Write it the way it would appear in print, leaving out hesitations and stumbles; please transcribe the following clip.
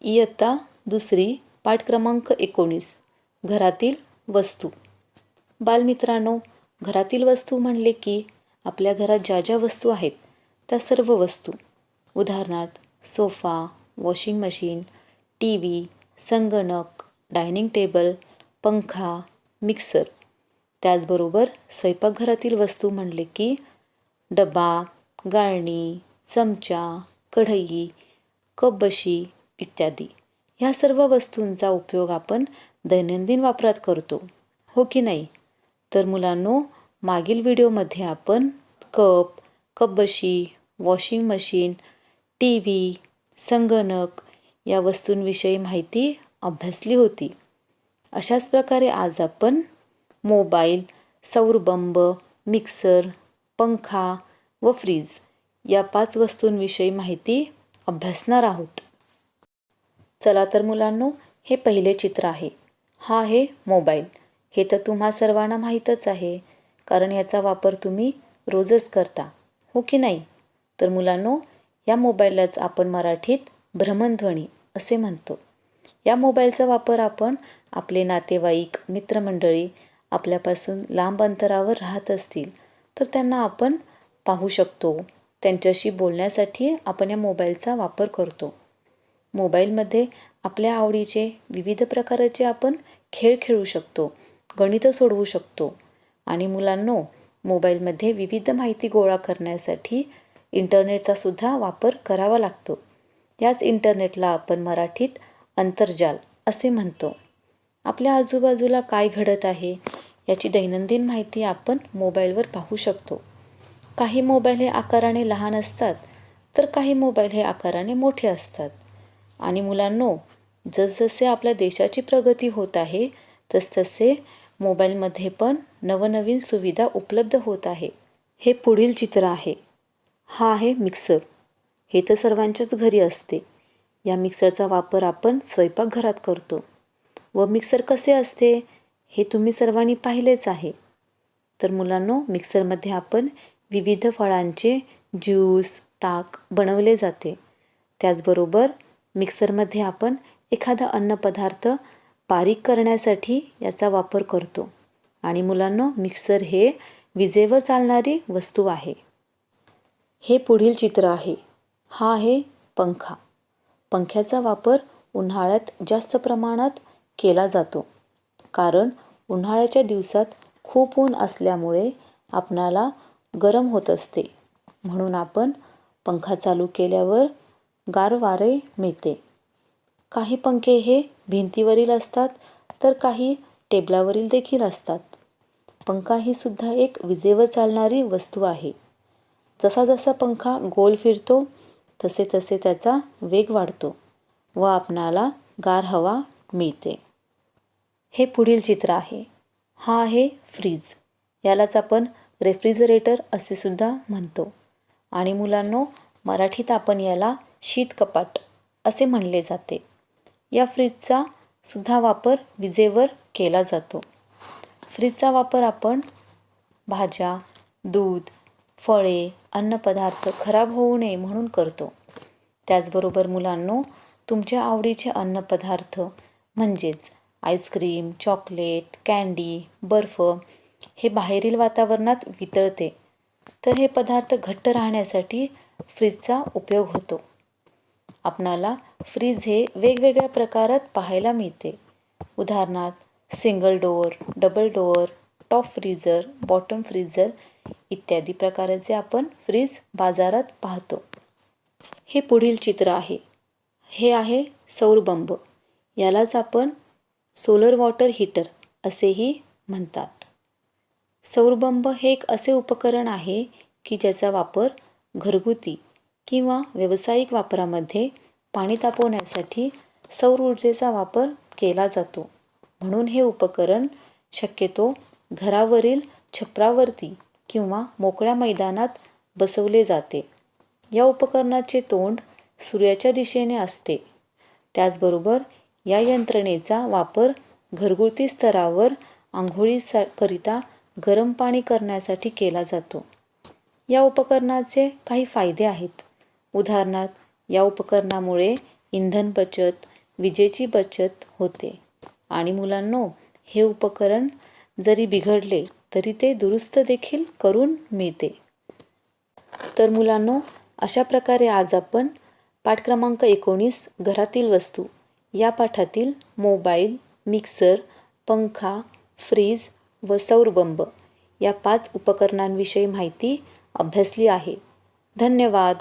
इयत्ता दुसरी पाठ क्रमांक 19 घरातील वस्तू. बालमित्रांनो, घरातील वस्तू म्हणले की आपल्या घरात ज्या ज्या वस्तू आहेत त्या सर्व वस्तू, उदाहरणार्थ sofa, washing machine, T V, संगणक, डायनिंग टेबल, पंखा, मिक्सर. त्याचबरोबर स्वयंपाकघरातील वस्तू म्हणले की डबा, गाळणी, चमचा, कढई, कपबशी इत्यादी. ह्या सर्व वस्तूंचा उपयोग आपण दैनंदिन वापरात करतो, हो की नाही? तर मुलांनो, मागील व्हिडिओमध्ये आपण कप, कपबशी, वॉशिंग मशीन, टी व्ही, संगणक या वस्तूंविषयी माहिती अभ्यासली होती. अशाच प्रकारे आज आपण मोबाईल, सौरबंब, मिक्सर, पंखा व फ्रीज या 5 वस्तूंविषयी माहिती अभ्यासणार आहोत. चला तर मुलांनो, हे पहिले चित्र आहे. हा आहे मोबाईल. हे तर तुम्हा सर्वांना माहीतच आहे, कारण याचा वापर तुम्ही रोजच करता, हो की नाही? तर मुलांनो, या मोबाईललाच आपण मराठीत भ्रमणध्वनी असे म्हणतो. या मोबाईलचा वापर आपण आपले नातेवाईक, मित्रमंडळी आपल्यापासून लांब अंतरावर राहत असतील तर त्यांना आपण पाहू शकतो. त्यांच्याशी बोलण्यासाठी आपण या मोबाईलचा वापर करतो. मोबाईलमध्ये आपल्या आवडीचे विविध प्रकारचे आपण खेळ खेळू शकतो, गणितं सोडवू शकतो. आणि मुलांनो, मोबाईलमध्ये विविध माहिती गोळा करण्यासाठी इंटरनेटचा सुद्धा वापर करावा लागतो. याच इंटरनेटला आपण मराठीत आंतरजाल असे म्हणतो. आपल्या आजूबाजूला काय घडत आहे याची दैनंदिन माहिती आपण मोबाईलवर पाहू शकतो. काही मोबाईल हे आकाराने लहान असतात, तर काही मोबाईल हे आकाराने मोठे असतात. आणि मुलांनो, जसजसे आपल्या देशाची प्रगती होत आहे तसतसे मोबाईलमध्ये पण नवनवीन सुविधा उपलब्ध होत आहे. हे पुढील चित्र आहे. हा आहे मिक्सर. हे तर सर्वांच्याच घरी असते. या मिक्सरचा वापर आपण स्वयंपाकघरात करतो. व मिक्सर कसे असते हे तुम्ही सर्वांनी पाहिलेच आहे. तर मुलांनो, मिक्सरमध्ये आपण विविध फळांचे ज्यूस, ताक बनवले जाते. त्याचबरोबर मिक्सरमध्ये आपण एखादा अन्नपदार्थ बारीक करण्यासाठी याचा वापर करतो. आणि मुलांनो, मिक्सर हे विजेवर चालणारी वस्तू आहे. हे पुढील चित्र आहे. हा आहे पंखा. पंख्याचा वापर उन्हाळ्यात जास्त प्रमाणात केला जातो, कारण उन्हाळ्याच्या दिवसात खूप ऊन असल्यामुळे आपणाला गरम होत असते. म्हणून आपण पंखा चालू केल्यावर गार वारे मिळते. काही पंखे हे भिंतीवरील असतात, तर काही टेबलावरील देखील असतात. पंखा ही सुद्धा एक विजेवर चालणारी वस्तू आहे. जसा जसा पंखा गोल फिरतो तसे तसे त्याचा वेग वाढतो व आपणाला गार हवा मिळते. हे पुढील चित्र आहे. हा आहे फ्रीज. यालाच आपण रेफ्रिजरेटर असे सुद्धा म्हणतो. आणि मुलांनो, मराठीत आपण याला शीतकपाट असे म्हणले जाते. या फ्रीजचा सुद्धा वापर विजेवर केला जातो. फ्रीजचा वापर आपण भाज्या, दूध, फळे, अन्नपदार्थ खराब होऊ नये म्हणून करतो. त्याचबरोबर मुलांनो, तुमच्या आवडीचे अन्नपदार्थ म्हणजेच आईस्क्रीम, चॉकलेट, कँडी, बर्फ हे बाहेरील वातावरणात वितळते, तर हे पदार्थ घट्ट राहण्यासाठी फ्रीजचा उपयोग होतो. आपणाला फ्रीज हे वेगवेगळ्या प्रकारात पाहायला मिळते. उदाहरणार्थ single door, double door, top freezer, bottom freezer इत्यादी प्रकाराचे आपण फ्रीज बाजारात पाहतो. हे पुढील चित्र आहे. हे आहे सौरबंब. यालाच आपण सोलर वॉटर हीटर असेही म्हणतात. सौरबंब हे एक असे उपकरण आहे की ज्याचा वापर घरगुती किंवा व्यावसायिक वापरामध्ये पाणी तापवण्यासाठी सौर ऊर्जेचा वापर केला जातो. म्हणून हे उपकरण शक्यतो घरावरील छपरावरती किंवा मोकळ्या मैदानात बसवले जाते. या उपकरणाचे तोंड सूर्याच्या दिशेने असते. त्याचबरोबर या यंत्रणेचा वापर घरगुती स्तरावर आंघोळीकरिता गरम पाणी करण्यासाठी केला जातो. या उपकरणाचे काही फायदे आहेत. उदाहरणार्थ, या उपकरणामुळे इंधन बचत, विजेची बचत होते. आणि मुलांनो, हे उपकरण जरी बिघडले तरी ते दुरुस्त देखील करून मिळते. तर मुलांनो, अशा प्रकारे आज आपण पाठ क्रमांक 19 घरातील वस्तू या पाठातील मोबाईल, मिक्सर, पंखा, फ्रीज व सौरबंब या 5 उपकरणांविषयी माहिती अभ्यासली आहे. धन्यवाद.